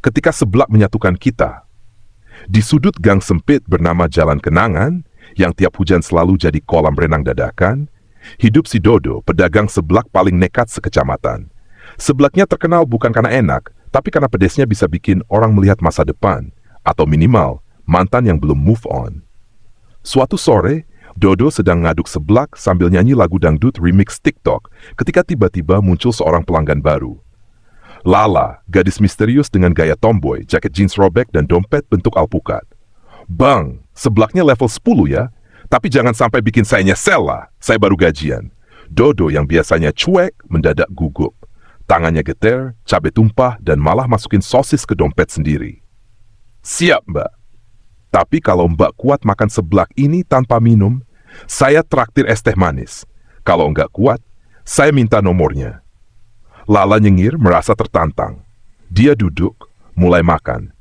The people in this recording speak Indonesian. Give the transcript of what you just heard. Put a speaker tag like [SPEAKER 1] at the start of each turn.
[SPEAKER 1] ketika seblak menyatukan kita. Di sudut gang sempit bernama Jalan Kenangan, yang tiap hujan selalu jadi kolam renang dadakan, hidup si Dodo, pedagang seblak paling nekat sekecamatan. Seblaknya terkenal bukan karena enak, tapi karena pedesnya bisa bikin orang melihat masa depan, atau minimal mantan yang belum move on. Suatu sore, Dodo sedang ngaduk seblak sambil nyanyi lagu dangdut remix TikTok ketika tiba-tiba muncul seorang pelanggan baru. Lala, gadis misterius dengan gaya tomboy, jaket jeans robek dan dompet bentuk alpukat. "Bang, seblaknya level 10 ya, tapi jangan sampai bikin saya nyesel lah, saya baru gajian." Dodo yang biasanya cuek mendadak gugup. Tangannya geter, cabai tumpah dan malah masukin sosis ke dompet sendiri. "Siap, Mbak. Tapi kalau Mbak kuat makan seblak ini tanpa minum, saya traktir es teh manis. Kalau nggak kuat, saya minta nomornya." Lala nyengir merasa tertantang. Dia duduk, mulai makan,